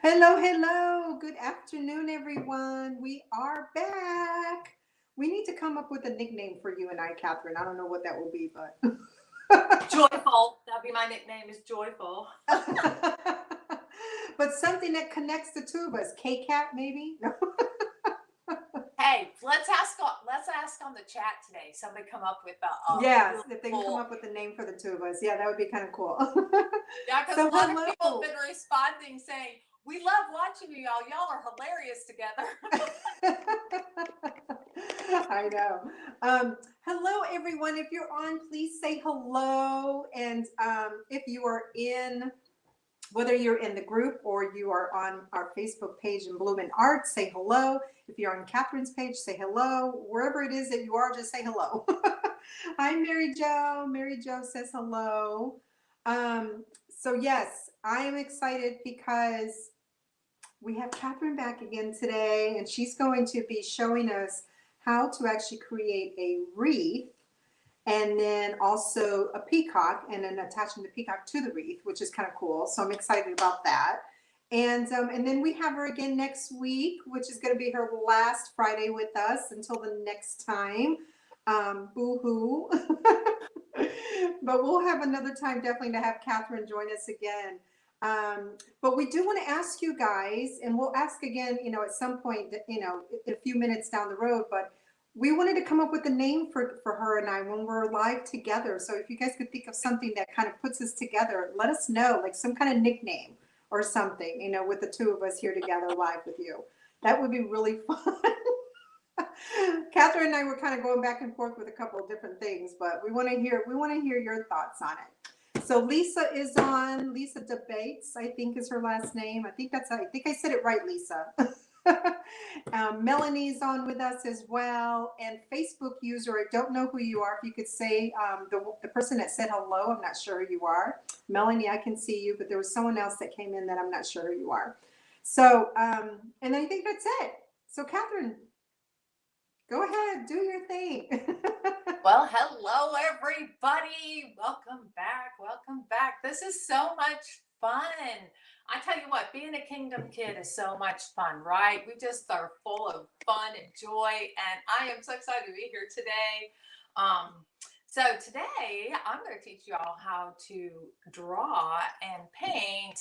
Hello, hello. Good afternoon, everyone. We are back. We need to come up with a nickname for you and I, Catherine. I don't know what that will be, but Joyful. That'll be my nickname is Joyful. but something that connects the two of us. K Cat, maybe? No. Hey, let's ask on the chat today. Somebody come up with a Yes, really if they can come cool. up with a name for the two of us. Yeah, that would be kind of cool. Yeah, because a So, lot of people have hello. been responding saying, "We love watching you, y'all. Y'all are hilarious together." I know. Hello, everyone. If you're on, please say hello. And if you are in, whether you're in the group or you are on our Facebook page in Bloom Art, say hello. If you're on Catherine's page, say hello. Wherever it is that you are, just say hello. Hi, Mary Jo. Mary Jo says hello. So, yes, I am excited because we have Catherine back again today, and she's going to be showing us how to actually create a wreath and then also a peacock and then attaching the peacock to the wreath, which is kind of cool. So I'm excited about that. And then we have her again next week, which is going to be her last Friday with us until the next time. Boo hoo. But we'll have another time definitely to have Catherine join us again. But we do want to ask you guys, and we'll ask again, at some point, a few minutes down the road, but we wanted to come up with a name for her and I when we're live together. So if you guys could think of something that kind of puts us together, let us know, like some kind of nickname or something, with the two of us here together live with you. That would be really fun. Catherine and I were kind of going back and forth with a couple of different things, but we want to hear your thoughts on it. So Lisa is on. Lisa Debates, I think is her last name. I think I said it right, Lisa. Melanie's on with us as well, and Facebook user. I don't know who you are. If you could say the person that said hello, I'm not sure who you are. Melanie, I can see you, but there was someone else that came in that I'm not sure who you are. So, and I think that's it. So, Catherine, go ahead, do your thing. Well, hello everybody. Welcome back. Welcome back. This is so much fun. I tell you what, being a Kingdom kid is so much fun, right? We just are full of fun and joy, and I am so excited to be here today. Um, so today I'm going to teach you all how to draw and paint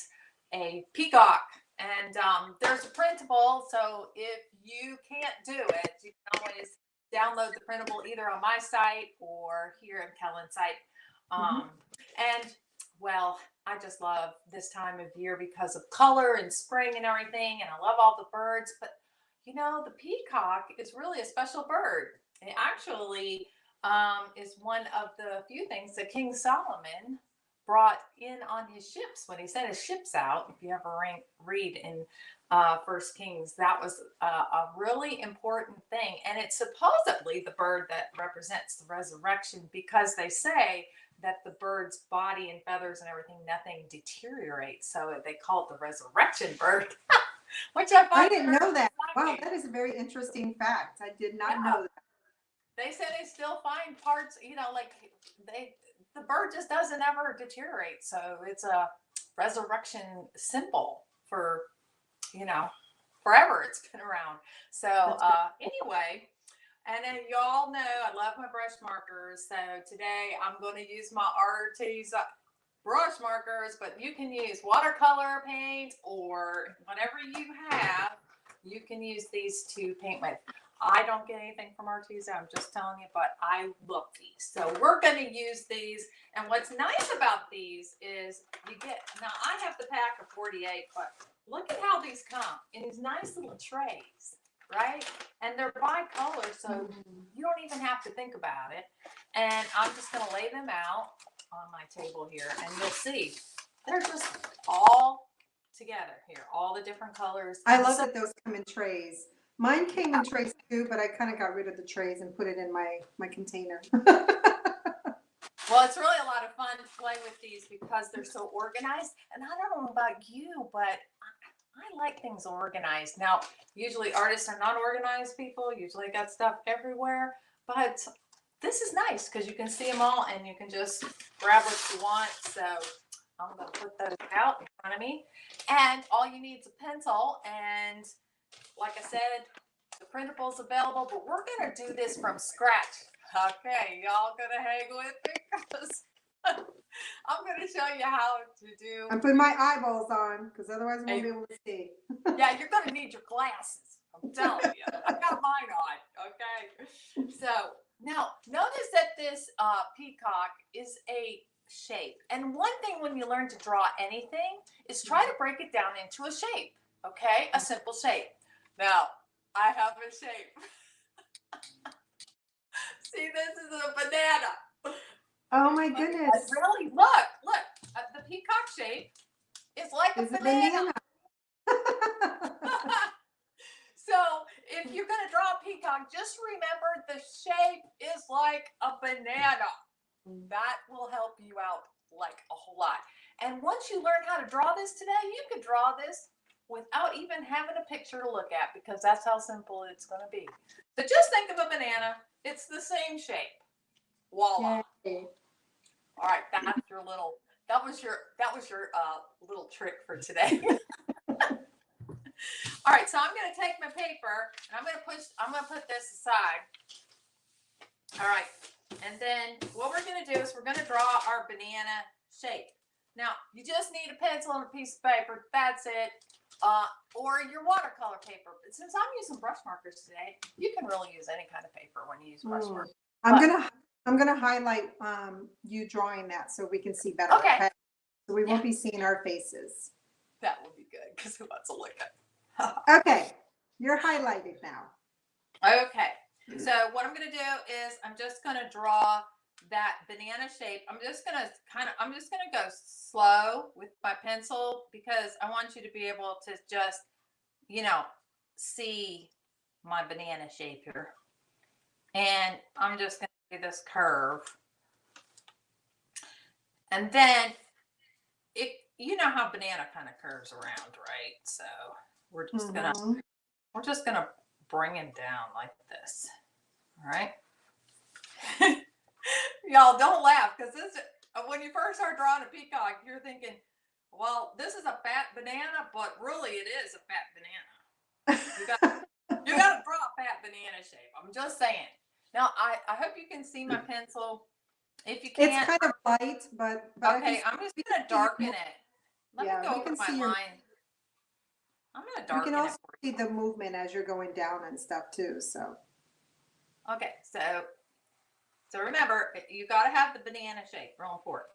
a peacock. And there's a printable, so if you can't do it, you can always download the printable either on my site or here in Kellen's site. Mhm. Um, and well, I just love this time of year because of color and spring and everything, and I love all the birds. But the peacock is really a special bird. It actually is one of the few things that King Solomon brought in on his ships when he sent his ships out. If you ever read in First Kings, that was a really important thing, and it's supposedly the bird that represents the resurrection because they say that the bird's body and feathers and everything, nothing deteriorates, so they call it the resurrection bird, which I I find didn't very know that. Wow, exciting. that is a very interesting fact. I did not Yeah, know that. they say they still find parts, like they the bird just doesn't ever deteriorate, so it's a resurrection symbol for you know forever. It's been around. So That's very anyway, and then you all know I love my brush markers. So today I'm going to use my artist brush markers, but you can use watercolor paint or whatever you have. You can use these to paint with. I don't get anything from Artesia. I'm just telling you, but I love these. So we're going to use these. And what's nice about these is now I have the pack of 48, but look at how these come in these nice little trays, right? And they're bicolor, so you don't even have to think about it. And I'm just going to lay them out on my table here, and you'll see they're just all together here, all the different colors. I And love so, that those come in trays. Mine came in trays too, but I kind of got rid of the trays and put it in my container. well, it's really a lot of fun to play with these because they're so organized. And I don't know about you, but I like things organized. Now, usually artists are not organized people, usually got stuff everywhere, but this is nice because you can see them all and you can just grab what you want. So I'm going to put those out in front of me. And all you need is a pencil. And like I said, the printable's available, but we're going to do this from scratch. Okay, y'all going to hang with me because I'm going to show you how to do. I'm putting my eyeballs on because otherwise I won't be able to see. Yeah, you're going to need your glasses. I'm telling you. I got mine on. Okay. So now notice that this peacock is a shape. And one thing when you learn to draw anything is try to break it down into a shape. Okay? A simple shape. Now, I have a shape. See, this is a banana. Oh my goodness. Really? Look. The peacock shape is like a banana. So if you're going to draw a peacock, just remember the shape is like a banana. That will help you out like a whole lot. And once you learn how to draw this today, you can draw this without even having a picture to look at because that's how simple it's going to be. So just think of a banana. It's the same shape. Voila. Yay. All right, that's your little. That was your little trick for today. All right, so I'm going to take my paper and I'm going to put this aside. All right, and then what we're going to do is we're going to draw our banana shape. Now, you just need a pencil and a piece of paper. That's it. Or your watercolor paper. But since I'm using brush markers today, you can really use any kind of paper when you use brush markers. I'm gonna highlight you drawing that so we can see better. Okay. So we won't be seeing our faces. That would be good because who wants to look at? Okay, you're highlighted now. Okay, so what I'm going to do is I'm just going to draw that banana shape. I'm just going to go slow with my pencil because I want you to be able to just, see my banana shape here. And I'm just going to do this curve. And then you know how banana kind of curves around, right? So we're just gonna bring it down like this. All right. Y'all don't laugh because when you first start drawing a peacock, you're thinking, well, this is a fat banana, but really it is a fat banana. You got to draw a fat banana shape. I'm just saying. Now I hope you can see my pencil. If you can't, it's kind of light, but okay, I'm just gonna darken it. Let me go over my line. I'm going to darken it. We can also see the movement as you're going down and stuff too. So. Okay, so remember, you got to have the banana shape. Real important.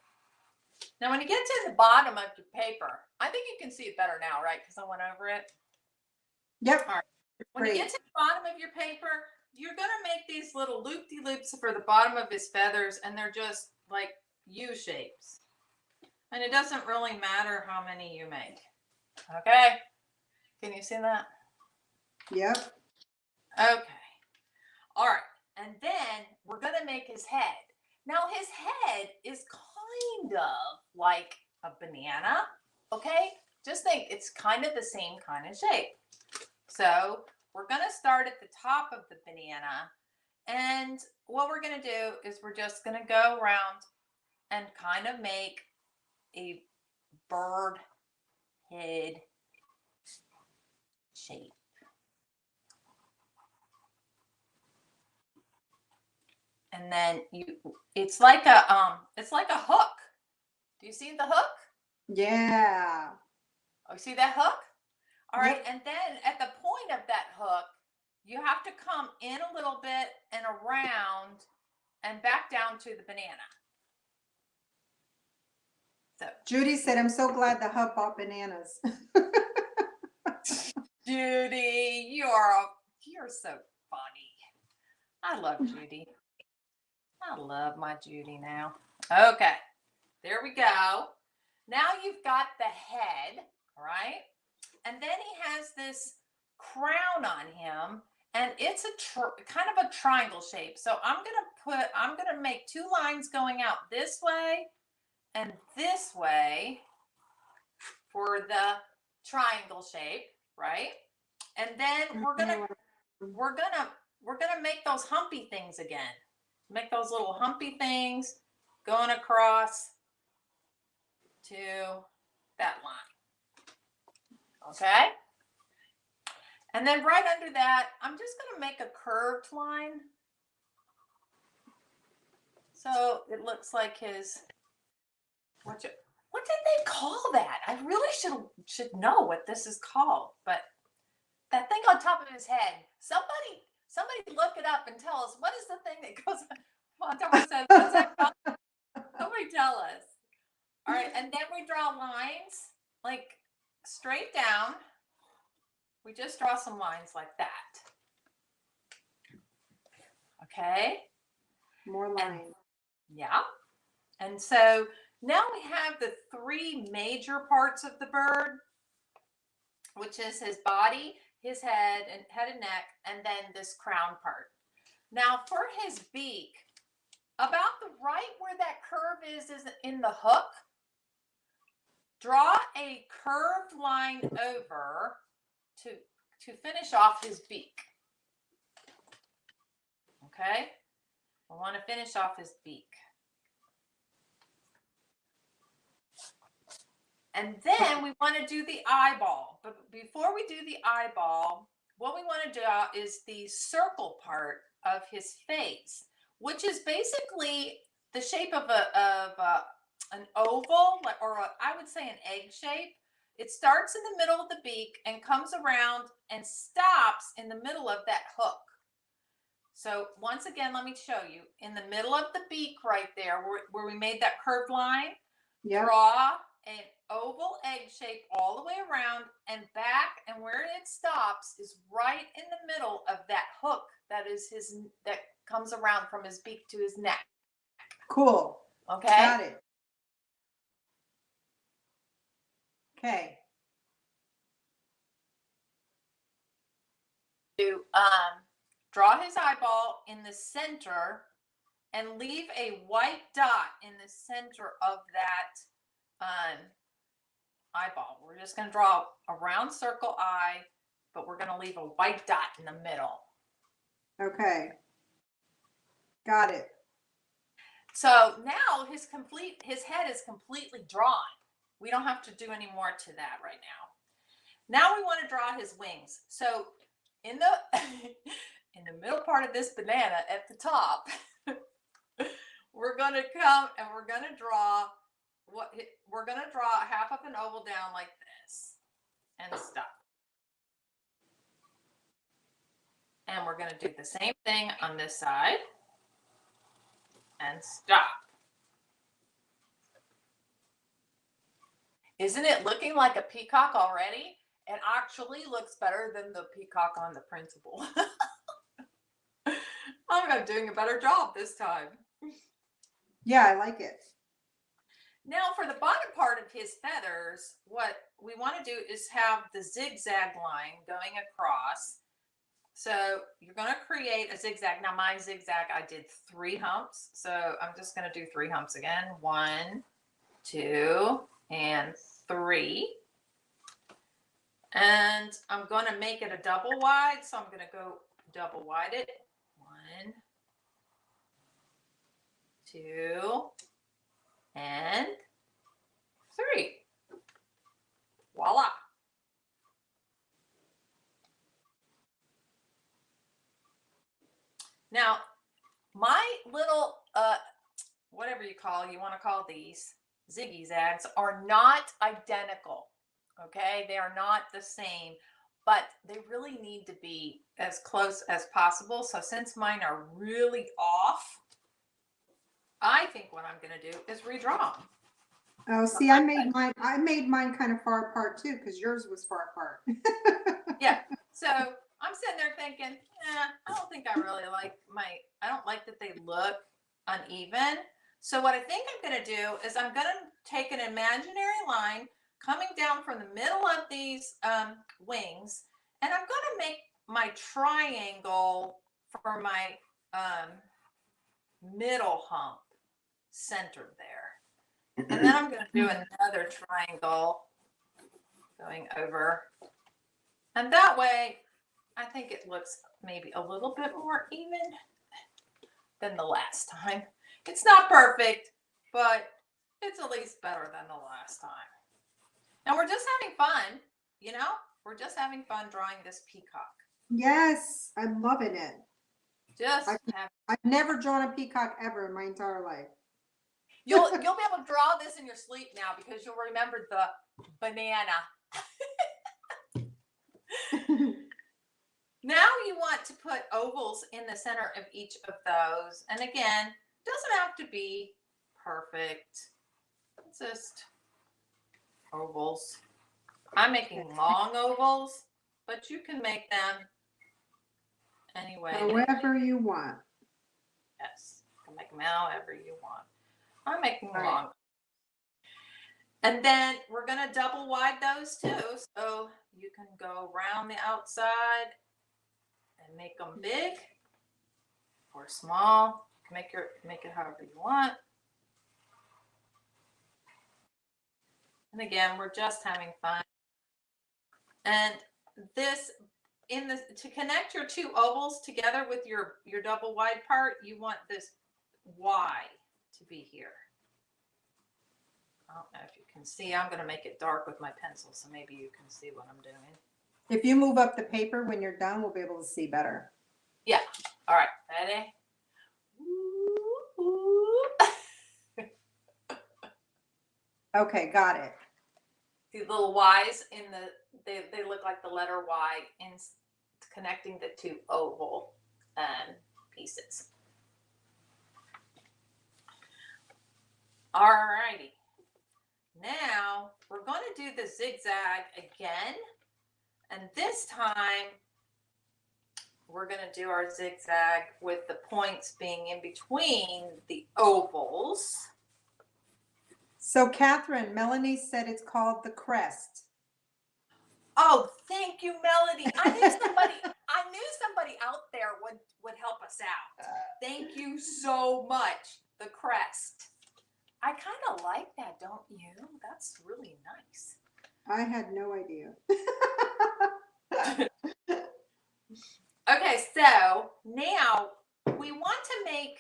Now, when you get to the bottom of your paper, I think you can see it better now, right? Because I went over it. Yep. All right. When you get to the bottom of your paper, you're going to make these little loop-de-loops for the bottom of his feathers, and they're just like U shapes. And it doesn't really matter how many you make. Okay? Can you see that? Yep. Okay. All right. And then we're going to make his head. Now, his head is kind of like a banana. Okay? Just think it's kind of the same kind of shape. So we're going to start at the top of the banana. And what we're going to do is we're just going to go around and kind of make a bird head shape. And then it's like a hook. Do you see the hook? Yeah. Oh, you see that hook? All right. Yep. And then at the point of that hook, you have to come in a little bit and around and back down to the banana. So Judy said, I'm so glad the hub bought bananas. Judy, you're so funny. I love Judy. I love my Judy now. Okay, there we go. Now you've got the head, right? And then he has this crown on him, and it's a kind of a triangle shape. So I'm gonna make two lines going out this way and this way for the triangle shape, right? And then we're gonna make those humpy things again. Make those little humpy things going across to that line. Okay? And then right under that, I'm just going to make a curved line. So it looks like his, what did they call that? I really should know what this is called, but that thing on top of his head. Somebody look it up and tell us, what is the thing that goes on top of his head? What's that called? Somebody tell us. All right, and then we draw lines like straight down. We just draw some lines like that. Okay. More lines. Yeah. And so now we have the three major parts of the bird, which is his body, his head and neck, and then this crown part. Now for his beak, about the right where that curve is in the hook, draw a curved line over to finish off his beak. Okay? I want to finish off his beak. And then we want to do the eyeball. But before we do the eyeball, what we want to do is the circle part of his face, which is basically the shape of an oval, or I would say an egg shape. It starts in the middle of the beak and comes around and stops in the middle of that hook. So once again, let me show you. In the middle of the beak right there, where we made that curved line, draw an oval egg shape all the way around and back, and where it stops is right in the middle of that hook that comes around from his beak to his neck. Cool. Okay. Got it. Okay. To draw his eyeball in the center and leave a white dot in the center of that eyeball. We're just going to draw a round circle eye, but we're going to leave a white dot in the middle. Okay. Got it. So now his head is completely drawn. We don't have to do any more to that right now. Now we want to draw his wings. So in the middle part of this banana at the top, we're going to come and we're going to draw half of an oval down like this and stop. And we're going to do the same thing on this side and stop. Isn't it looking like a peacock already? It actually looks better than the peacock on the principal. I'm doing a better job this time. Yeah, I like it. Now for the bottom part of his feathers, what we want to do is have the zigzag line going across. So you're going to create a zigzag. Now my zigzag, I did 3 humps. So I'm just going to do 3 humps again. 1, 2, and 3. And I'm going to make it a double wide. So I'm going to go double wide it. 1, 2, and 3. Voila. Now, my little, whatever you want to call these, ziggy zags are not identical. Okay, they are not the same, but they really need to be as close as possible. So since mine are really off, I think what I'm going to do is redraw them. Oh, see, I made mine kind of far apart too, because yours was far apart. Yeah. So I'm sitting there thinking, I don't think I really like I don't like that they look uneven. So what I think I'm going to do is I'm going to take an imaginary line coming down from the middle of these wings, and I'm going to make my triangle for my middle hump centered there. And then I'm going to do another triangle going over. And that way, I think it looks maybe a little bit more even than the last time. It's not perfect, but it's at least better than the last time. And we're just having fun, you know? We're just having fun drawing this peacock. Yes, I'm loving it. I've never drawn a peacock ever in my entire life. You'll be able to draw this in your sleep now because you'll remember the banana. Now you want to put ovals in the center of each of those. And again, doesn't have to be perfect. It's just ovals. I'm making long ovals, but you can make them anyway. However you want. Yes, you can make them however you want. I'm making long. And then we're going to double wide those too. So you can go around the outside and make them big or small. You can make it however you want. And again, we're just having fun. And this to connect your two ovals together with your double wide part, you want this Y to be here. I don't know if you can see. I'm going to make it dark with my pencil, so maybe you can see what I'm doing. If you move up the paper when you're done, we'll be able to see better. Yeah. All right. Ready? Okay, got it. The little Y's in they look like the letter Y in connecting the two oval pieces. All righty. Now we're going to do the zigzag again. And this time we're going to do our zigzag with the points being in between the ovals. So Catherine, Melanie said it's called the crest. Oh, thank you, Melanie. I knew somebody out there would help us out. Thank you so much. The crest. I kind of like that, don't you? That's really nice. I had no idea. Okay, so now we want to make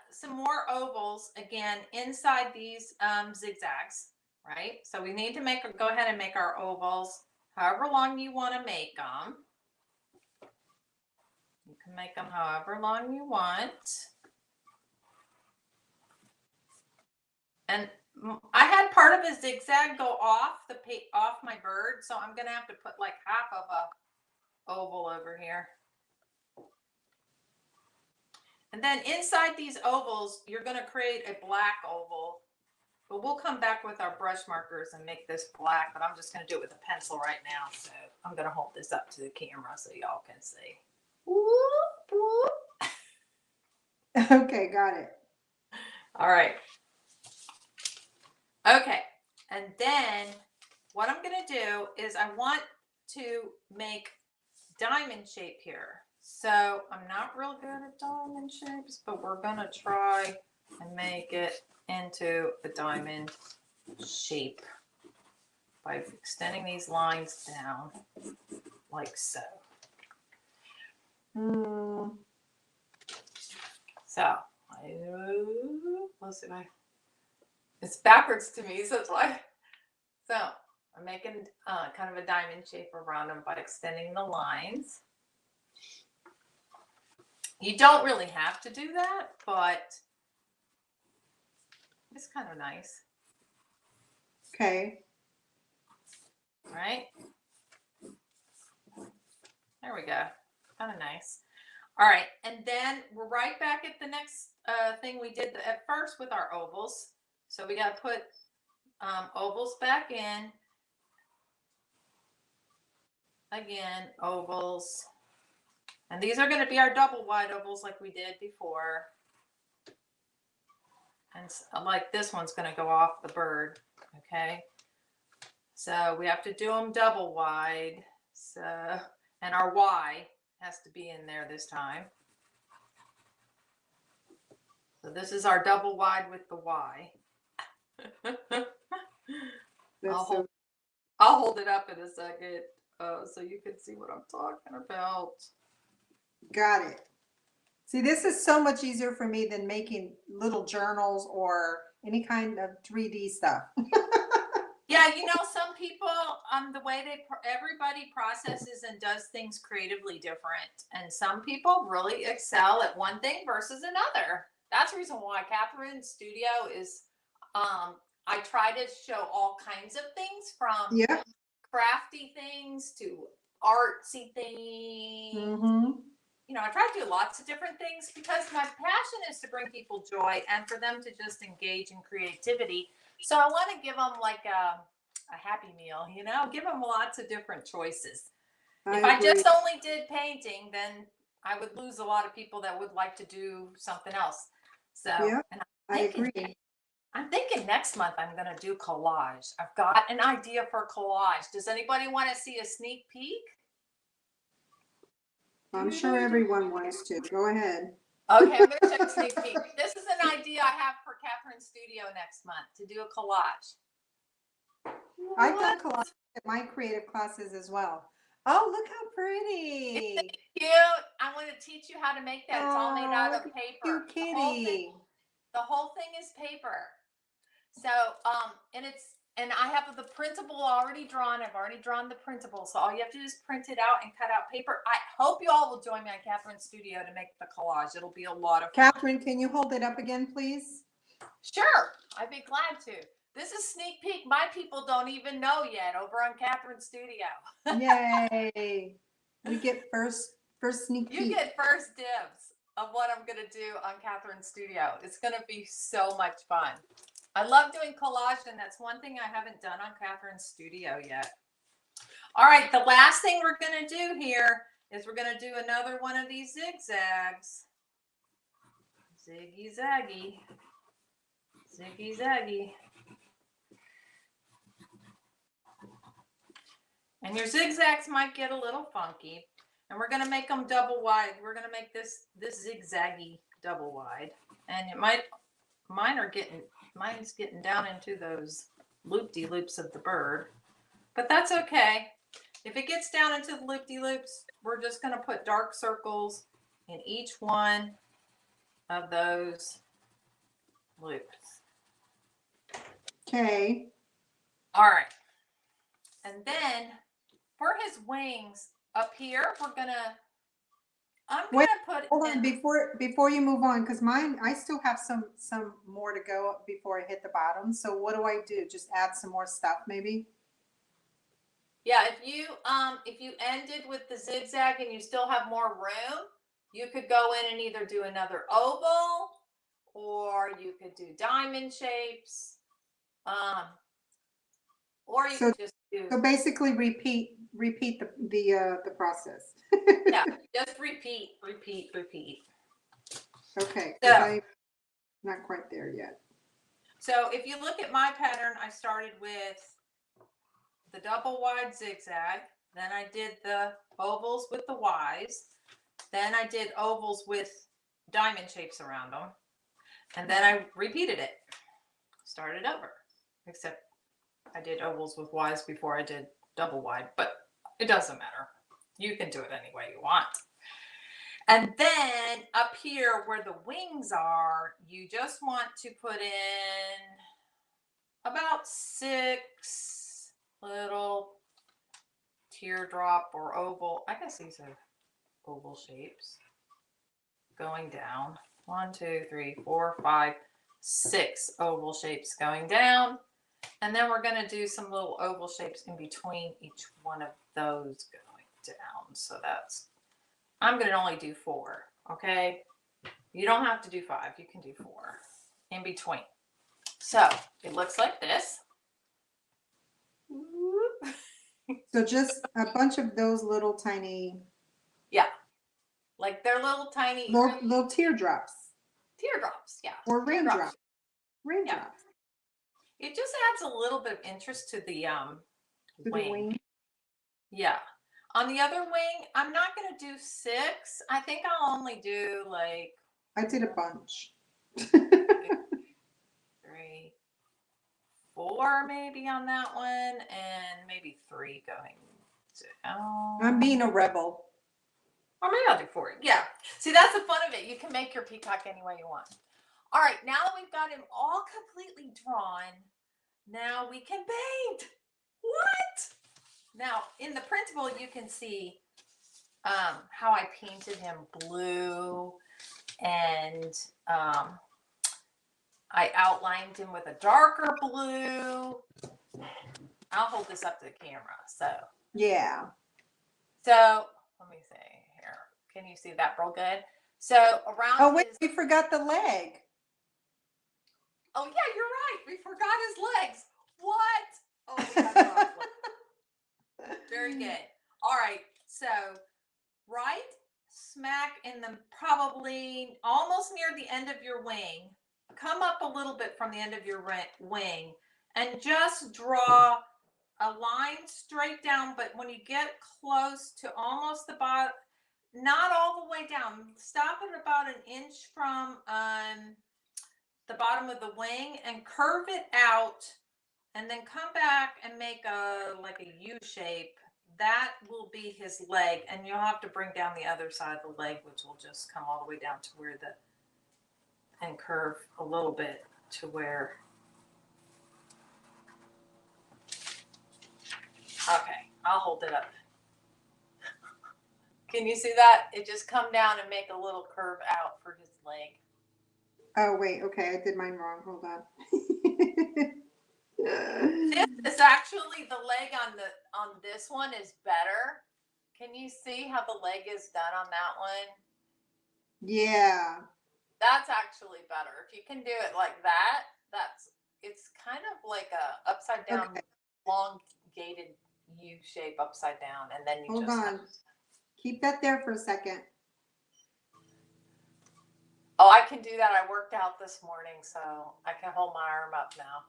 some more ovals again inside these zigzags, right? So we need to go ahead and make our ovals however long you want to make them. You can make them however long you want. And I had part of a zigzag go off my bird, so I'm gonna have to put like half of a oval over here. And then inside these ovals, you're gonna create a black oval. But we'll come back with our brush markers and make this black, but I'm just gonna do it with a pencil right now. So I'm gonna hold this up to the camera so y'all can see. Whoop, whoop. Okay, got it. All right. Okay, and then what I'm going to do is I want to make diamond shape here. So I'm not real good at diamond shapes, but we're going to try and make it into a diamond shape by extending these lines down like so. So, let's see if it's backwards to me, so it's like, so I'm making kind of a diamond shape around them by extending the lines. You don't really have to do that, but it's kind of nice. Okay. Right? There we go. Kind of nice. All right, and then we're right back at the next thing we did at first with our ovals. So we got to put ovals back in. Again, ovals. And these are going to be our double wide ovals like we did before. And like this one's going to go off the bird. Okay. So we have to do them double wide. So, and our Y has to be in there this time. So this is our double wide with the Y. I'll hold it up in a second so you can see what I'm talking about. Got it. See, this is so much easier for me than making little journals or any kind of 3D stuff. Yeah, some people, the way everybody processes and does things creatively different, and some people really excel at one thing versus another. That's the reason why Catherine's studio is. I try to show all kinds of things, from Yeah. crafty things to artsy things. Mm-hmm. I try to do lots of different things because my passion is to bring people joy and for them to just engage in creativity. So I want to give them like a happy meal, give them lots of different choices. If I agree. just only did painting, then I would lose a lot of people that would like to do something else. So, Yeah, and I agree. I'm thinking next month I'm going to do collage. I've got an idea for collage. Does anybody want to see a sneak peek? I'm sure everyone wants to. Go ahead. Okay, I'm going to show a sneak peek. This is an idea I have for Catherine's studio next month, to do a collage. I've done collage at my creative classes as well. Oh, look how pretty. Isn't it cute? I want to teach you how to make that. It's all made out of paper. Cute kitty. The whole thing is paper. So, and I have the printable already drawn. I've already drawn the printable. So all you have to do is print it out and cut out paper. I hope you all will join me on Catherine's studio to make the collage. It'll be a lot of fun. Catherine, can you hold it up again, please? Sure. I'd be glad to. This is sneak peek. My people don't even know yet over on Catherine's studio. Yay. We get first sneak peek. You get first dibs of what I'm going to do on Catherine's studio. It's going to be so much fun. I love doing collage, and that's one thing I haven't done on Catherine's studio yet. All right, the last thing we're going to do here is we're going to do another one of these zigzags. Ziggy zaggy. Ziggy zaggy. And your zigzags might get a little funky. And we're going to make them double wide. We're going to make this zigzaggy double wide. And it might, mine's getting down into those loop-de-loops of the bird. But that's okay. If it gets down into the loop-de-loops, we're just going to put dark circles in each one of those loops. Okay. All right. And then for his wings up here, I'm gonna put. Hold on, before you move on, because mine, I still have some more to go before I hit the bottom. So what do I do? Just add some more stuff, maybe? Yeah, if you ended with the zigzag and you still have more room, you could go in and either do another oval, or you could do diamond shapes, or you could just do. So basically, repeat the process. Yeah, just repeat. Okay, So, I'm not quite there yet. So if you look at my pattern, I started with the double wide zigzag, then I did the ovals with the Ys, then I did ovals with diamond shapes around them, and then I repeated it, started over, except I did ovals with Ys before I did double wide, but it doesn't matter. You can do it any way you want. And then up here where the wings are, you just want to put in about 6 little teardrop or oval. I guess these are oval shapes going down. 1, 2, 3, 4, 5, 6 oval shapes going down. And then we're going to do some little oval shapes in between each one of those going down. So I'm going to only do 4. Okay. You don't have to do 5. You can do 4 in between. So it looks like this. So just a bunch of those little tiny. Yeah. Like they're little tiny. Little teardrops. Teardrops. Yeah. Or raindrops. Raindrops. Yeah. It just adds a little bit of interest to the wing. Yeah. On the other wing, I'm not going to do 6. I think I'll only do like. I did a bunch. 3, 4 maybe on that one, and maybe 3 going down. I'm being a rebel. Or maybe I'll do 4. Yeah. See, that's the fun of it. You can make your peacock any way you want. All right, now that we've got him all completely drawn, now we can paint. What? Now, in the printable, you can see how I painted him blue, and I outlined him with a darker blue. I'll hold this up to the camera. Yeah. So let me see here. Can you see that real good? So around Oh, wait, we forgot the leg. Oh, yeah, you're right. We forgot his legs. What? Oh, we got it off. Very good. All right. So right smack in the probably almost near the end of your wing. Come up a little bit from the end of your wing and just draw a line straight down. But when you get close to almost the bottom, not all the way down, stop at about an inch from the bottom of the wing and curve it out, and then come back and make like a U shape. That will be his leg, and you'll have to bring down the other side of the leg, which will just come all the way down to where and curve a little bit to where. Okay, I'll hold it up. Can you see that? It just come down and make a little curve out for his leg. Oh, wait. Okay, I did mine wrong. Hold on. This is actually the leg on this one is better. Can you see how the leg is done on that one? Yeah. That's actually better. If you can do it like that, it's kind of like a upside down, Okay. elongated U shape upside down, and then you Hold on. Keep that there for a second. Oh, I can do that. I worked out this morning, so I can hold my arm up now.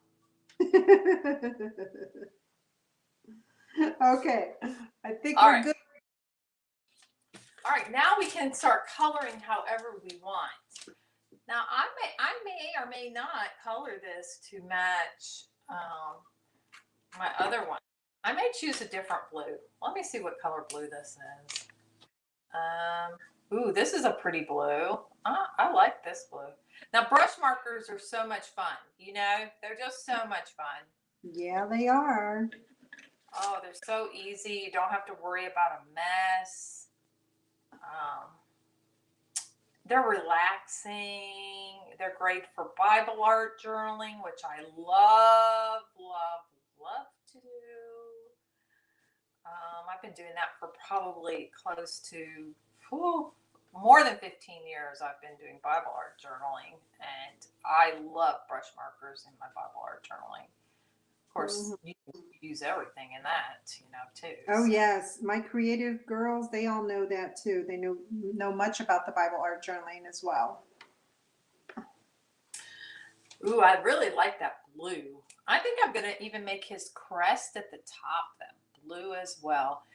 Okay, I think we're good. All right, now we can start coloring however we want. Now I may or may not color this to match my other one. I may choose a different blue. Let me see what color blue this is. Ooh, this is a pretty blue. I like this blue. Now brush markers are so much fun. You know, they're just so much fun. Yeah, they are. Oh, they're so easy. You don't have to worry about a mess. They're relaxing. They're great for Bible art journaling, which I love to do. I've been doing that for probably close to more than 15 years. I've been doing Bible art journaling, and I love brush markers in my Bible art journaling. Of course, you can use everything in that, too. Oh, yes. My creative girls, they all know that, too. They know much about the Bible art journaling as well. Ooh, I really like that blue. I think I'm going to even make his crest at the top that blue as well.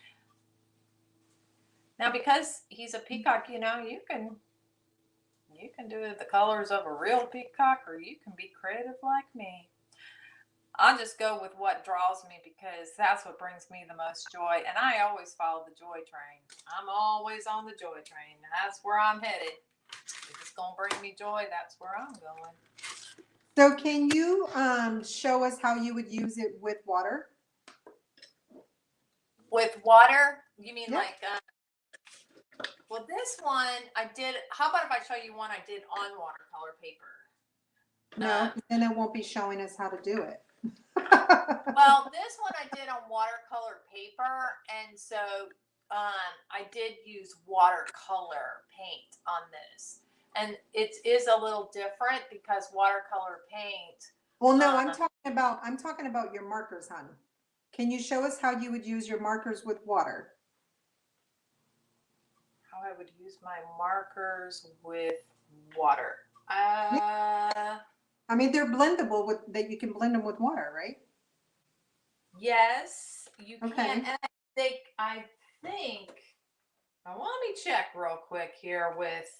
Now, because he's a peacock, you can do the colors of a real peacock, or you can be creative like me. I'll just go with what draws me, because that's what brings me the most joy. And I always follow the joy train. I'm always on the joy train. That's where I'm headed. If it's going to bring me joy, that's where I'm going. So can you show us how you would use it with water? With water? You mean Yeah. like, well, this one I did. How about if I show you one I did on watercolor paper? No, then it won't be showing us how to do it. Well, this one I did on watercolor paper, and so I did use watercolor paint on this, and it is a little different because watercolor paint. Well, no, I'm talking about your markers, hon. Can you show us how you would use your markers with water? How I would use my markers with water. I mean, they're blendable that you can blend them with water, right? Yes, you can. Okay. And I think, well, let me check real quick here with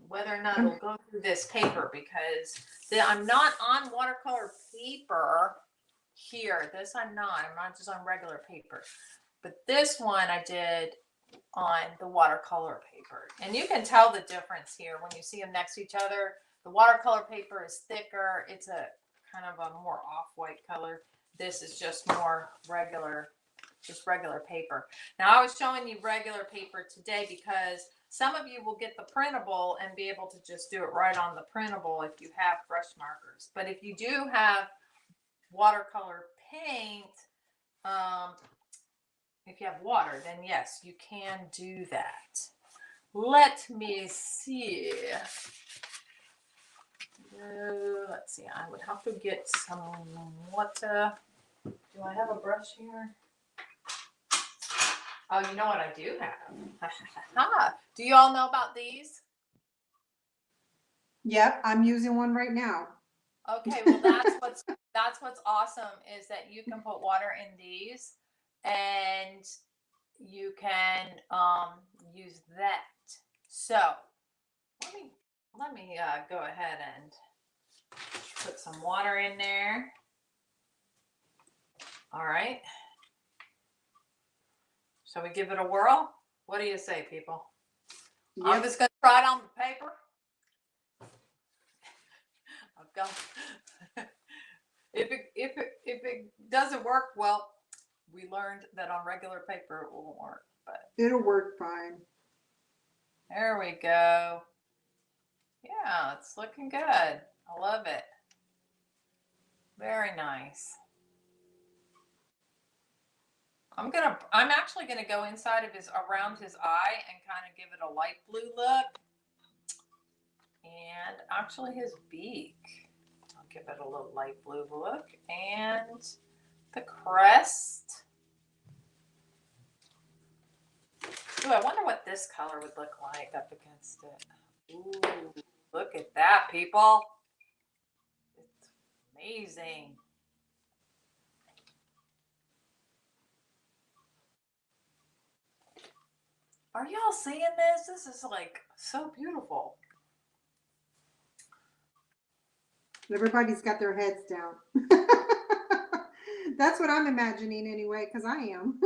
whether or not it'll go through this paper, because I'm not on watercolor paper here. This I'm not just on regular paper. But this one I did on the watercolor paper. And you can tell the difference here when you see them next to each other. The watercolor paper is thicker. It's a kind of a more off-white color. This is just more regular, just regular paper. Now I was showing you regular paper today because some of you will get the printable and be able to just do it right on the printable if you have brush markers. But if you do have watercolor paint, if you have water, then yes, you can do that. Let me see. Let's see, I would have to get some water. Do I have a brush here? Oh, you know what I do have? Do you all know about these? Yep, I'm using one right now. Okay, well that's what's awesome is that you can put water in these and you can use that. So let me go ahead and put some water in there. All right. Shall we give it a whirl? What do you say, people? Yep. I'm just going to try it on the paper. I've got. If it doesn't work, well, we learned that on regular paper it won't work, but it'll work fine. There we go. Yeah, it's looking good. I love it. Very nice. I'm actually gonna go inside of around his eye and kind of give it a light blue look. And actually his beak. I'll give it a little light blue look. And the crest. Ooh, I wonder what this color would look like up against it. Ooh, look at that, people. It's amazing. Are y'all seeing this? This is like so beautiful. Everybody's got their heads down. That's what I'm imagining anyway, because I am.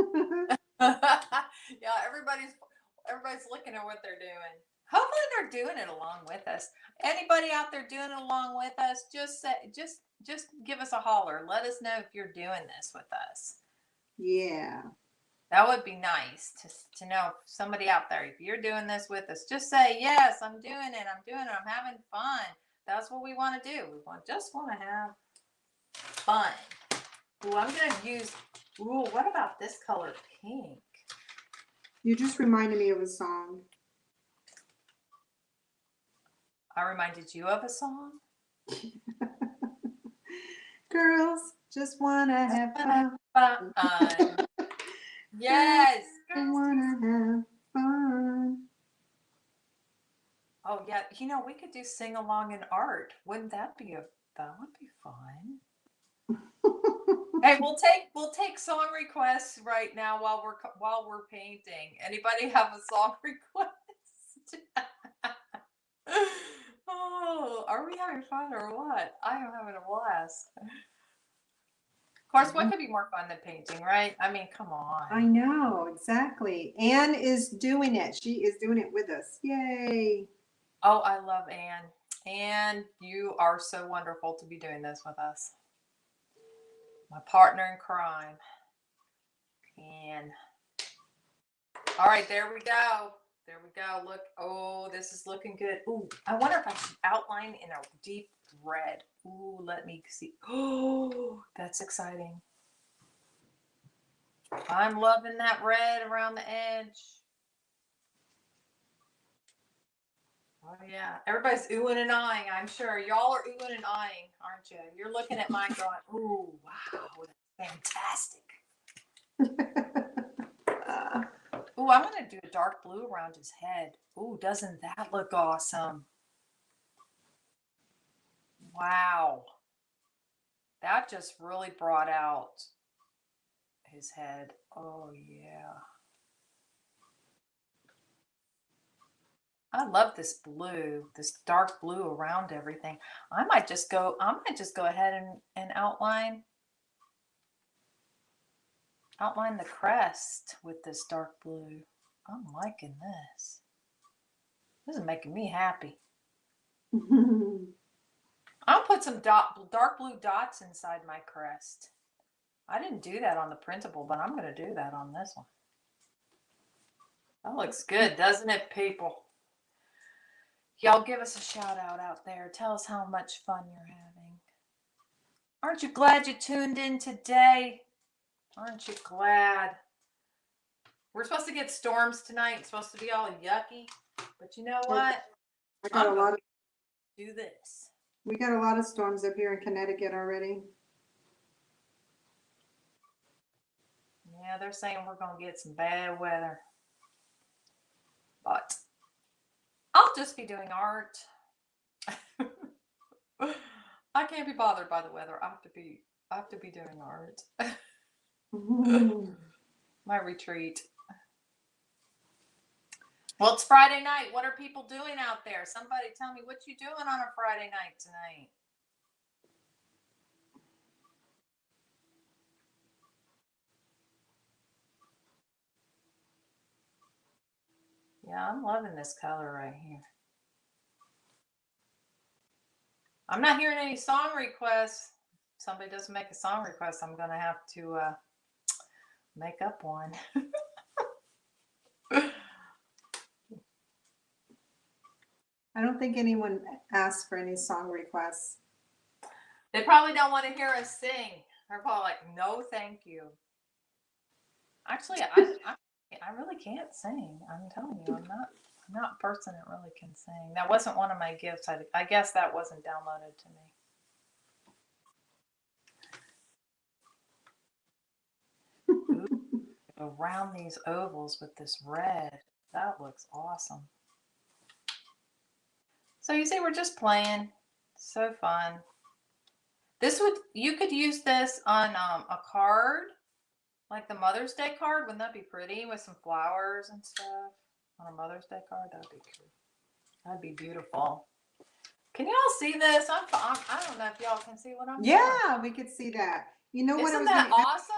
Yeah, everybody's looking at what they're doing. Hopefully they're doing it along with us. Anybody out there doing it along with us, just give us a holler. Let us know if you're doing this with us. Yeah. That would be nice to know somebody out there. If you're doing this with us, just say, yes, I'm doing it. I'm having fun. That's what we want to do. We just want to have fun. Ooh, I'm going to use, what about this color pink? You just reminded me of a song. I reminded you of a song? Girls just want to have fun. Yes. Girls want to have fun. Oh, yeah. You know, we could do sing along in art. Wouldn't that be that would be fun. Hey, we'll take song requests right now while we're painting. Anybody have a song request? Oh, are we having fun or what? I am having a blast. Of course, what could be more fun than painting, right? I mean, come on. I know, exactly. Anne is doing it. She is doing it with us. Yay. Oh, I love Anne. Anne, you are so wonderful to be doing this with us. My partner in crime. And all right, there we go. There we go. Look, oh, this is looking good. Ooh, I wonder if I should outline in a deep red. Ooh, let me see. Oh, that's exciting. I'm loving that red around the edge. Oh, yeah. Everybody's oohing and eyeing, I'm sure. Y'all are oohing and eyeing, aren't you? You're looking at mine going, ooh, wow, that's fantastic. Ooh, I'm going to do a dark blue around his head. Ooh, doesn't that look awesome? Wow. That just really brought out his head. Oh, yeah. I love this blue, this dark blue around everything. I might just go ahead and outline the crest with this dark blue. I'm liking this. This is making me happy. I'll put some dark blue dots inside my crest. I didn't do that on the printable, but I'm going to do that on this one. That looks good, doesn't it, people? Y'all give us a shout out there. Tell us how much fun you're having. Aren't you glad you tuned in today? Aren't you glad? We're supposed to get storms tonight. It's supposed to be all yucky. But you know what? I got a lot of do this. We got a lot of storms up here in Connecticut already. Yeah, they're saying we're going to get some bad weather. But I'll just be doing art. I can't be bothered by the weather. I have to be doing art. My retreat. Well, it's Friday night. What are people doing out there? Somebody tell me what you doing on a Friday night tonight. Yeah, I'm loving this color right here. I'm not hearing any song requests. If somebody doesn't make a song request, I'm going to have to make up one. I don't think anyone asked for any song requests. They probably don't want to hear us sing. They're probably like, no, thank you. Actually, I really can't sing. I'm telling you, I'm not a person that really can sing. That wasn't one of my gifts. I guess that wasn't downloaded to me. Ooh, around these ovals with this red. That looks awesome. So you see, we're just playing. So fun. You could use this on a card, like the Mother's Day card. Wouldn't that be pretty with some flowers and stuff on a Mother's Day card? That'd be cool. That'd be beautiful. Can y'all see this? I don't know if y'all can see what I'm doing. Yeah, we could see that. You know what? Isn't that awesome?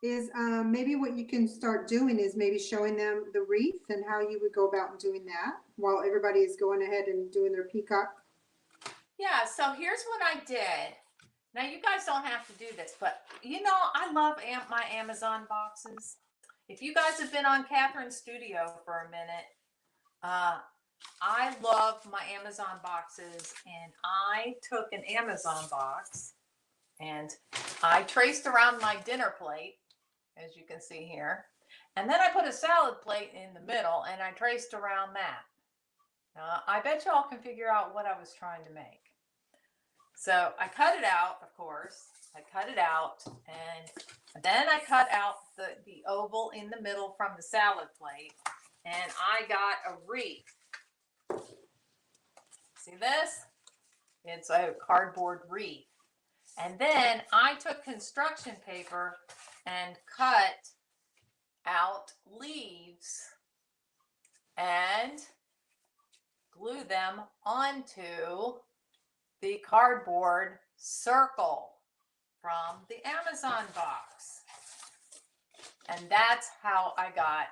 Is maybe what you can start doing is maybe showing them the wreath and how you would go about doing that while everybody is going ahead and doing their peacock. Yeah, so here's what I did. Now, you guys don't have to do this, but you know, I love my Amazon boxes. If you guys have been on Catherine's studio for a minute, I love my Amazon boxes, and I took an Amazon box and I traced around my dinner plate, as you can see here, and then I put a salad plate in the middle and I traced around that. I bet y'all can figure out what I was trying to make. So I cut it out, of course. I cut it out, and then I cut out the oval in the middle from the salad plate, and I got a wreath. See this? It's a cardboard wreath. And then I took construction paper and cut out leaves and glue them onto the cardboard circle from the Amazon box. And that's how I got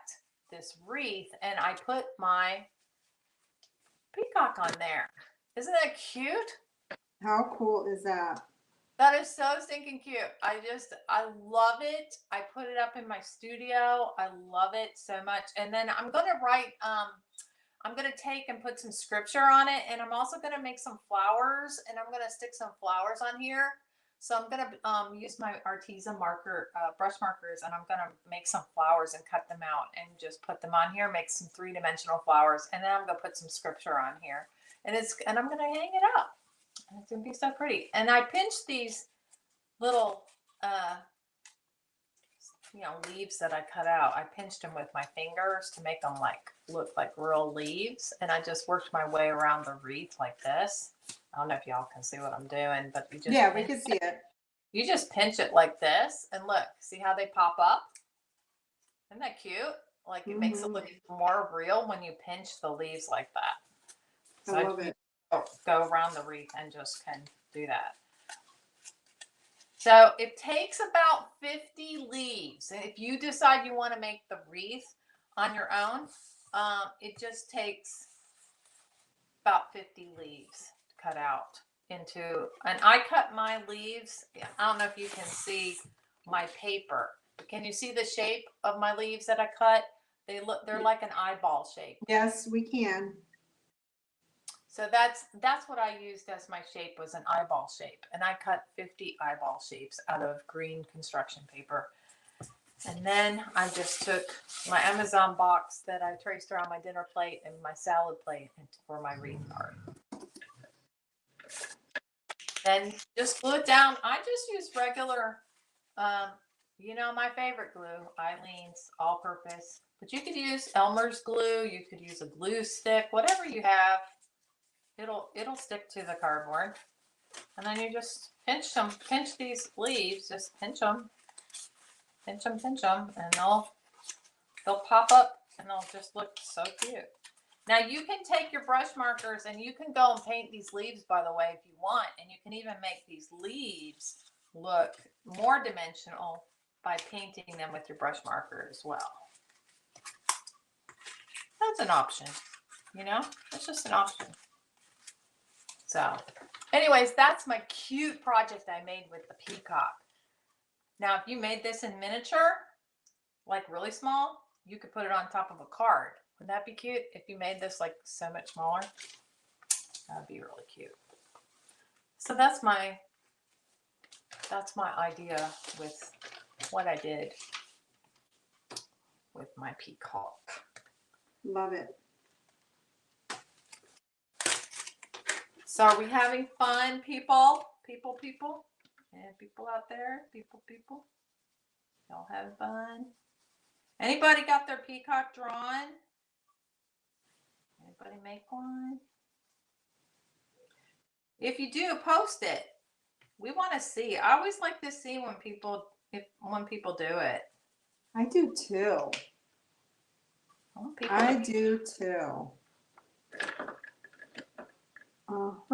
this wreath, and I put my peacock on there. Isn't that cute? How cool is that? That is so stinking cute. I love it. I put it up in my studio. I love it so much. And then I'm going to write, I'm going to take and put some scripture on it. And I'm also going to make some flowers, and I'm going to stick some flowers on here. So I'm going to use my Arteza marker, brush markers, and I'm going to make some flowers and cut them out and just put them on here, make some 3-dimensional flowers. And then I'm going to put some scripture on here, and I'm going to hang it up. And it's going to be so pretty. And I pinched these little, leaves that I cut out. I pinched them with my fingers to make them look like real leaves. And I just worked my way around the wreath like this. I don't know if y'all can see what I'm doing, but you just we can see it. You just pinch it like this, and look, see how they pop up? Isn't that cute? Like it makes it look more real when you pinch the leaves like that. So I love it. Go around the wreath and just can do that. So it takes about 50 leaves. And if you decide you want to make the wreath on your own, it just takes about 50 leaves to cut out. into, and I cut my leaves. I don't know if you can see my paper. Can you see the shape of my leaves that I cut? They're like an eyeball shape. Yes, we can. So that's what I used as my shape, was an eyeball shape. And I cut 50 eyeball shapes out of green construction paper. And then I just took my Amazon box that I traced around my dinner plate and my salad plate for my reading part. Then just glue it down. I just use regular, you know, my favorite glue, Eileen's all-purpose. But you could use Elmer's glue. You could use a glue stick, whatever you have. It'll stick to the cardboard. And then you just pinch these leaves, just pinch them, and they'll pop up and they'll just look so cute. Now you can take your brush markers and you can go and paint these leaves, by the way, if you want, and you can even make these leaves look more dimensional by painting them with your brush marker as well. That's an option, you know, it's just an option. So anyways, that's my cute project I made with the Peacock. Now, if you made this in miniature, like really small, you could put it on top of a card. Wouldn't that be cute? If you made this like so much smaller, that'd be really cute. So that's my idea with what I did with my Peacock. Love it. So are we having fun, people? People? And people out there? People? Y'all having fun? Anybody got their Peacock drawn? Anybody make one? If you do, post it. We want to see. I always like to see when people do it. I do too. I do too. Well,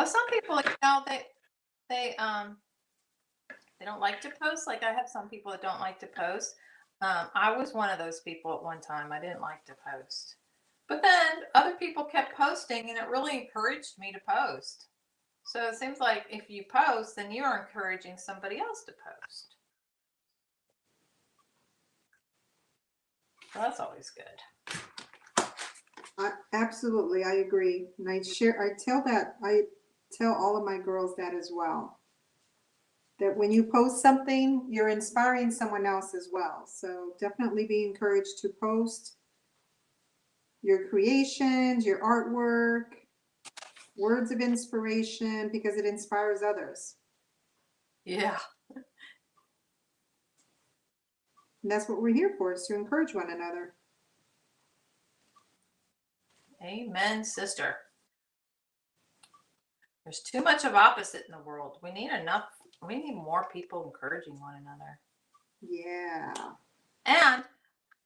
some people, you know, they don't like to post. Like I have some people that don't like to post. I was one of those people at one time. I didn't like to post. But then other people kept posting and it really encouraged me to post. So it seems like if you post, then you are encouraging somebody else to post. So that's always good. Absolutely, I agree. And I tell all of my girls that as well. That when you post something, you're inspiring someone else as well. So definitely be encouraged to post your creations, your artwork, words of inspiration, because it inspires others. Yeah. And that's what we're here for, is to encourage one another. Amen, sister. There's too much of opposite in the world. We need more people encouraging one another. Yeah. And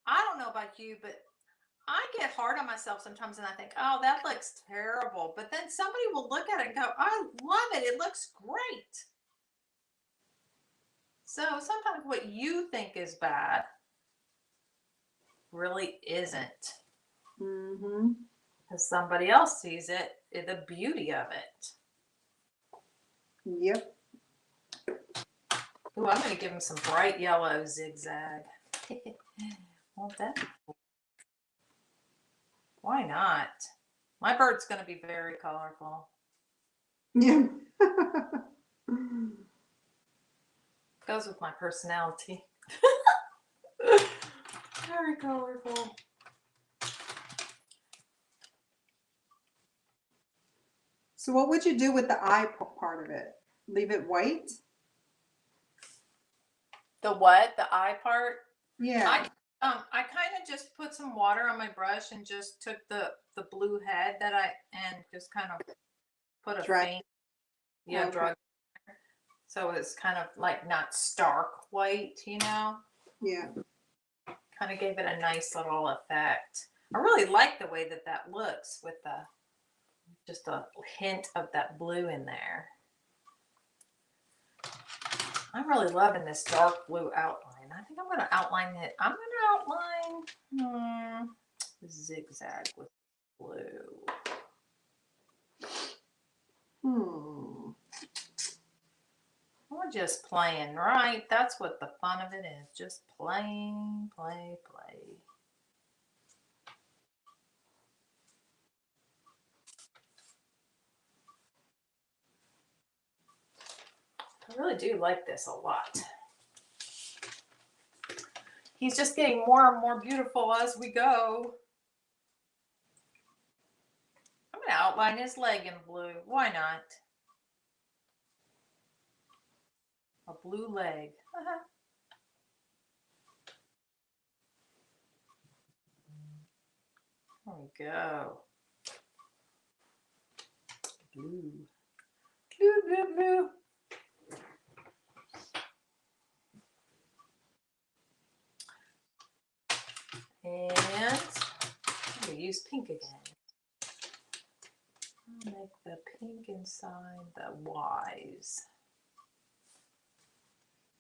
I don't know about you, but I get hard on myself sometimes and I think, oh, that looks terrible. But then somebody will look at it and go, I love it. It looks great. So sometimes what you think is bad really isn't. Mm-hmm. Because somebody else sees it, the beauty of it. Yep. Ooh, I'm going to give him some bright yellow zigzag. Want that? Why not? My bird's going to be very colorful. Yeah. Goes with my personality. Very colorful. So what would you do with the eye part of it? Leave it white? The what? The eye part? Yeah. I kind of just put some water on my brush and just took the blue head and just kind of put a faint, drug. So it's kind of like not stark white, you know? Yeah. Kind of gave it a nice little effect. I really like the way that looks with just a hint of that blue in there. I'm really loving this dark blue outline. I think I'm going to outline it. I'm going to outline zigzag with blue. We're just playing, right? That's what the fun of it is. Just playing, play. I really do like this a lot. He's just getting more and more beautiful as we go. I'm going to outline his leg in blue. Why not? A blue leg. There we go. Blue. Blue. And I'm going to use pink again. I'll make the pink inside the Y's.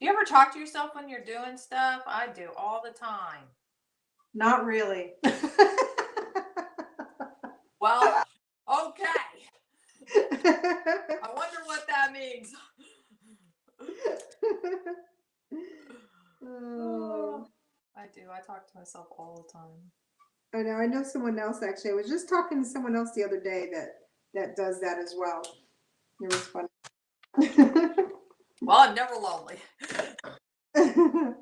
You ever talk to yourself when you're doing stuff? I do all the time. Not really. Well, okay. I wonder what that means. Oh. I do. I talk to myself all the time. I know. I know someone else actually. I was just talking to someone else the other day that does that as well. It was funny. Well, I'm never lonely. I'm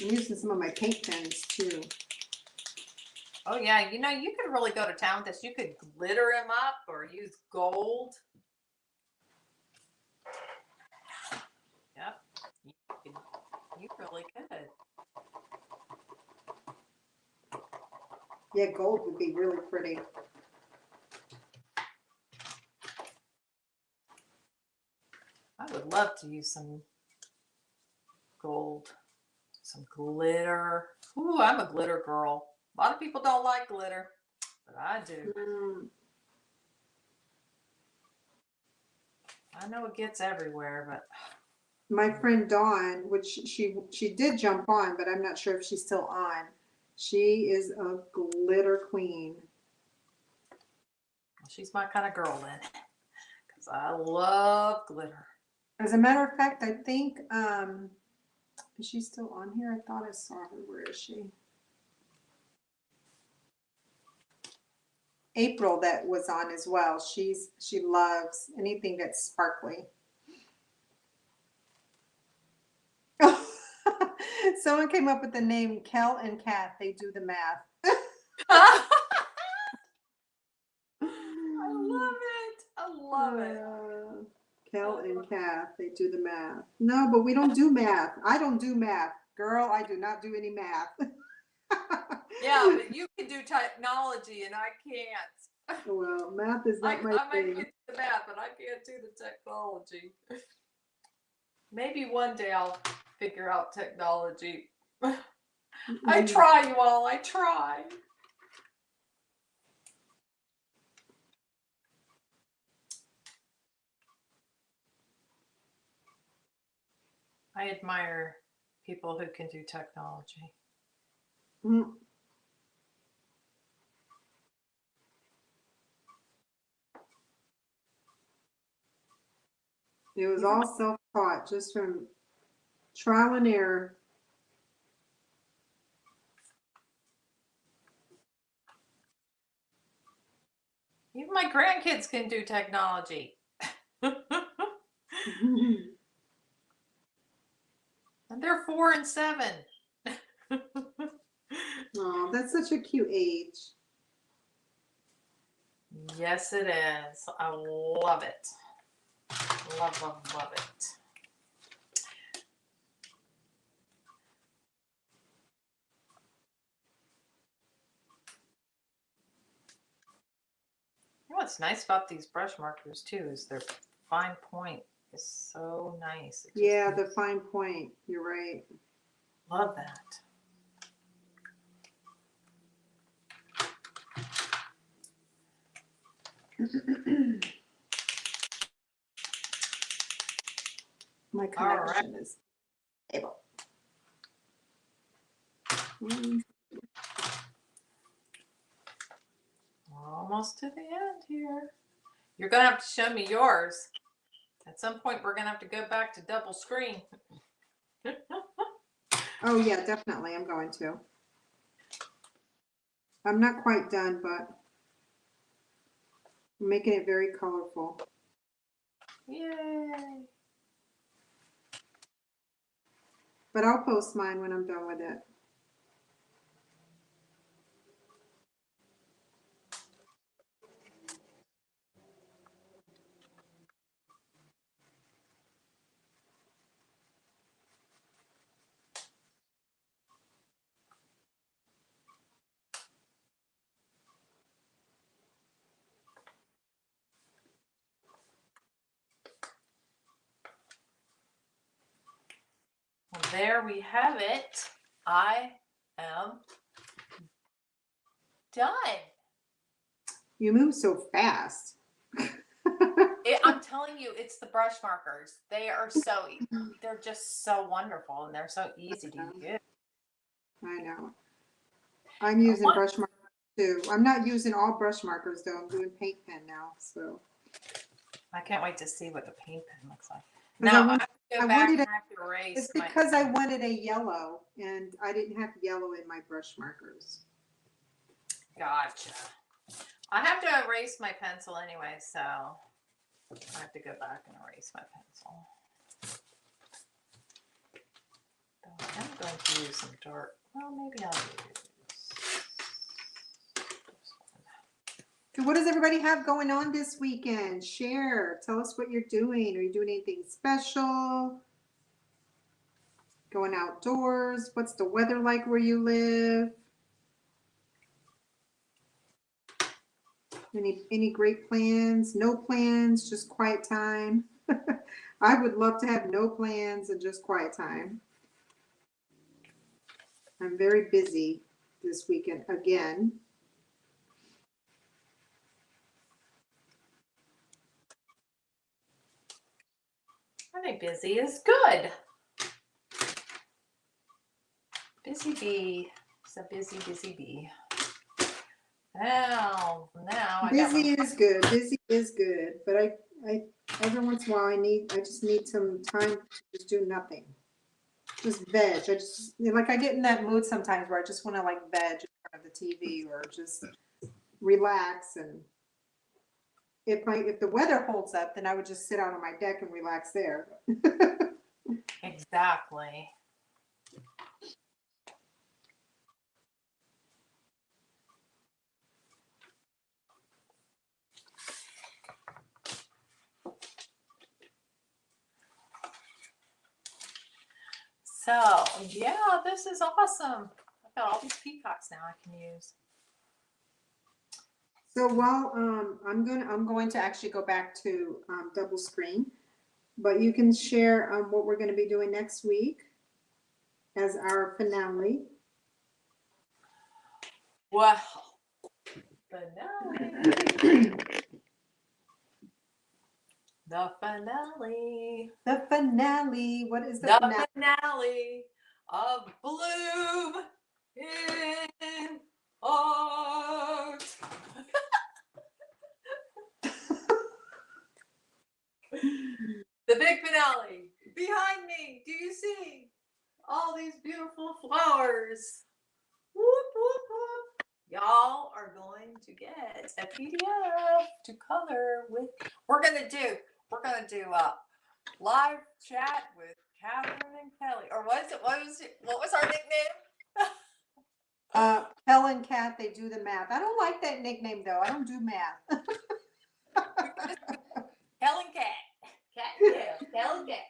using some of my paint pens too. Oh yeah, you know, you could really go to town with this. You could glitter him up or use gold. Yep, you really could. Yeah, gold would be really pretty. I would love to use some gold, some glitter. Ooh, I'm a glitter girl. A lot of people don't like glitter, but I do. I know it gets everywhere, but my friend Dawn, which she did jump on, but I'm not sure if she's still on. She is a glitter queen. She's my kind of girl then, because I love glitter. As a matter of fact, I think is she still on here? I thought I saw her. Where is she? April that was on as well. She loves anything that's sparkly. Someone came up with the name Kel and Kath. They do the math. I love it. I love it. Kel and Kath, they do the math. No, but we don't do math. I don't do math. Girl, I do not do any math. Yeah, but you can do technology and I can't. Well, math is not my I might thing. get to the math, but I can't do the technology. Maybe one day I'll figure out technology. I try, you all. I try. I admire people who can do technology. Mm. It was all self-taught, just from trial and error. Even my grandkids can do technology. And they're 4 and 7. Oh, that's such a cute age. Yes, it is. I love it. Love, love, love it. You know what's nice about these brush markers too is their fine point is so nice. Yeah, the fine point. You're right. Love that. My connection is able. Almost to the end here. You're going to have to show me yours. At some point, we're going to have to go back to double screen. Oh, yeah, definitely. I'm going to. I'm not quite done, but I'm making it very colorful. Yay. But I'll post mine when I'm done with it. Well, there we have it. I am done. You move so fast. I'm telling you, it's the brush markers. They're just so wonderful, and they're so easy to use. I know. I'm using brush markers too. I'm not using all brush markers though. I'm doing paint pen now, so. I can't wait to see what the paint pen looks like. Because Now I have to go back and have to erase. It's because I wanted a yellow, and I didn't have yellow in my brush markers. Gotcha. I have to erase my pencil anyway, so I have to go back and erase my pencil. I'm going to use some dark. Well, maybe I'll use this one. So what does everybody have going on this weekend? Share. Tell us what you're doing. Are you doing anything special? Going outdoors? What's the weather like where you live? Any great plans? No plans, just quiet time. I would love to have no plans and just quiet time. I'm very busy this weekend again. I think busy is good. Busy bee. It's a busy bee. Now busy is good. Busy is good, but I every once in a while I just need some time to just do nothing. Just veg. I get in that mood sometimes where I just want to like veg in front of the TV or just relax. And if the weather holds up, then I would just sit out on my deck and relax there. Exactly. So yeah, this is awesome. I've got all these peacocks now I can use. So while I'm going to actually go back to double screen, but you can share what we're going to be doing next week as our finale. Well, finale. The finale. The finale. What is the finale of Bloom in Art? The big finale. Behind me, do you see all these beautiful flowers? Whoop, whoop, whoop. Y'all are going to get a PDF to color with. We're gonna do a live chat with Catherine and Kelly. Or what was our nickname? Kel and Kat, they do the math. I don't like that nickname though. I don't do math. Kel and Kat. Kel and Kat.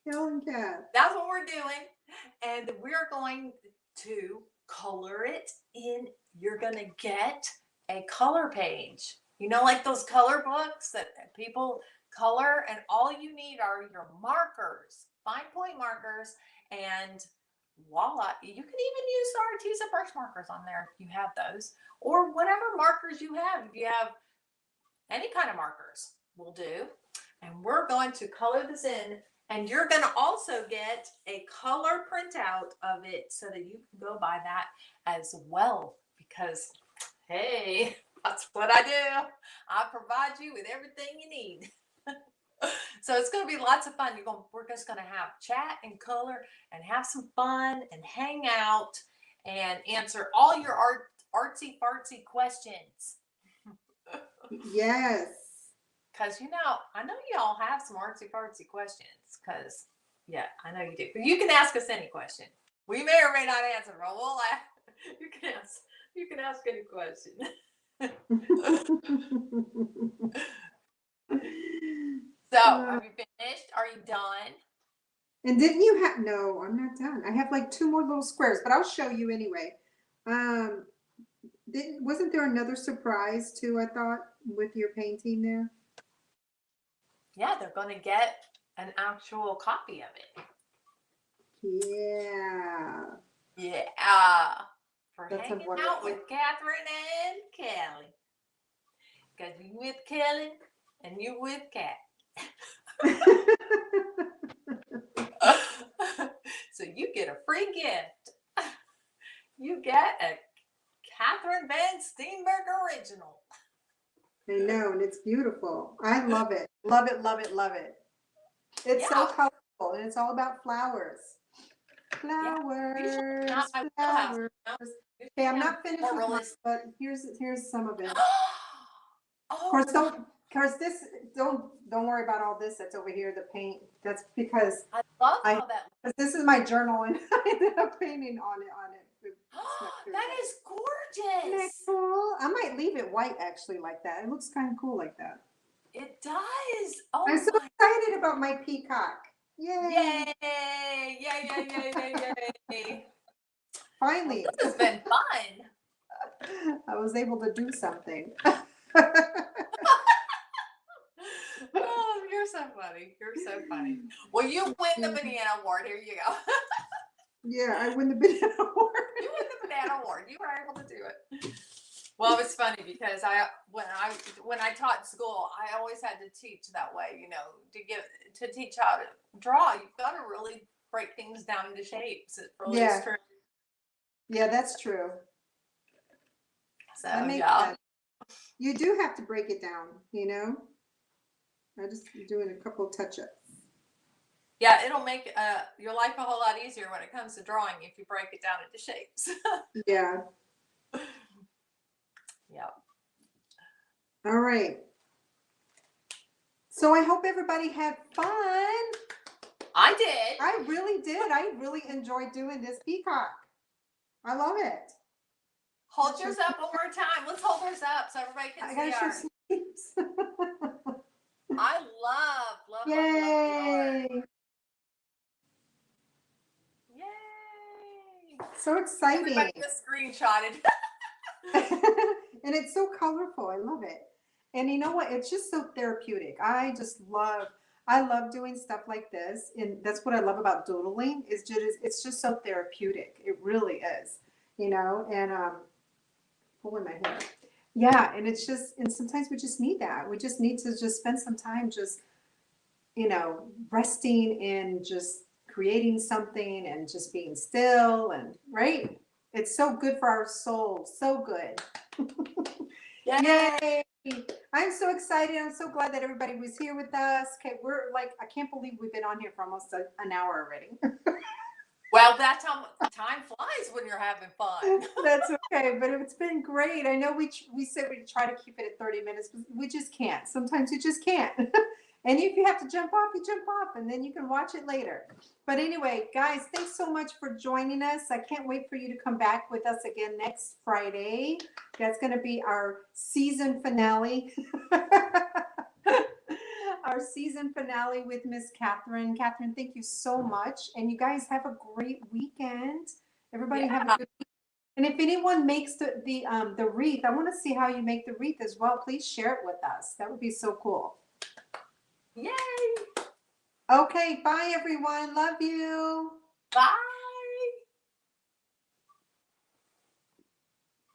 Kel and Kat. That's what we're doing. And we're going to color it in. You're going to get a color page. You know, like those color books that people color, and all you need are your markers, fine point markers, and voila. You can even use Arteza brush markers on there if you have those, or whatever markers you have. If you have any kind of markers, will do. And we're going to color this in And you're going to also get a color printout of it so that you can go by that as well. Because, hey, that's what I do. I provide you with everything you need. So it's going to be lots of fun. We're just going to have chat and color and have some fun and hang out and answer all your artsy fartsy questions. Yes. Because, I know y'all have some artsy fartsy questions. Because, yeah, I know you do. But you can ask us any question. We may or may not answer, but we'll laugh. You can ask any question. So, have you finished? Are you done? And didn't you have, no, I'm not done. I have like 2 more little squares, but I'll show you anyway. Wasn't there another surprise too, I thought, with your painting there? Yeah, they're going to get an actual copy of it. Yeah. Yeah. For That's hanging wonderful. out with Catherine and Kelly. Because you with Kelly and you with Kat. So you get a free gift. You get a Catherine Van Steenburgh original. I know, and it's beautiful. I love it. Love it, love it, love it. It's so colorful, and it's all about flowers. Flowers, flowers. Okay, I'm not finished with mine, but here's some of it. Of course, this don't worry about all this that's over here, the paint. That's because I love how that looks. This is my journal, and I ended up painting on it. That is gorgeous. Isn't that cool? I might leave it white actually like that. It looks kind of cool like that. It does. Oh, I'm so excited about my peacock. Yay! Yay! Yay! Finally. Well, this has been fun. I was able to do something. Oh, you're so funny. You're so funny. Well, you win the banana award. Here you go. Yeah, I win the banana award. You win the banana award. You were able to do it. Well, it's funny because when I taught school, I always had to teach that way. To teach how to draw, you've got to really break things down into shapes. It really is true. Yeah, that's true. So yeah, you do have to break it down. I'm just doing a couple touch-ups. Yeah, it'll make your life a whole lot easier when it comes to drawing if you break it down into shapes. Yeah. Yep. All right. So I hope everybody had fun. I did. I really did. I really enjoyed doing this peacock. I love it. Hold yours up one more time. Let's hold yours up so everybody can see ours. I love. Yay! Yay! So exciting. Everybody just screenshotted. And it's so colorful. I love it. And you know what? It's just so therapeutic. I love doing stuff like this. And that's what I love about doodling it's just so therapeutic. It really is, and pulling my hair. Yeah. And and sometimes we just need that. We just need to just spend some time just, resting and just creating something and just being still and right. It's so good for our soul. So good. Yay. I'm so excited. I'm so glad that everybody was here with us. Okay, I can't believe we've been on here for almost an hour already. Well, that's how time flies when you're having fun. That's okay, but it's been great. I know we said we'd try to keep it at 30 minutes, but we just can't. Sometimes you just can't. And if you have to jump off, you jump off, and then you can watch it later. But anyway, guys, thanks so much for joining us. I can't wait for you to come back with us again next Friday. That's going to be our season finale. Our season finale with Miss Catherine. Catherine, thank you so much. And you guys have a great weekend. Everybody have a good weekend. And if anyone makes the wreath, I want to see how you make the wreath as well. Please share it with us. That would be so cool. Yay! Okay, bye everyone. Love you. Bye.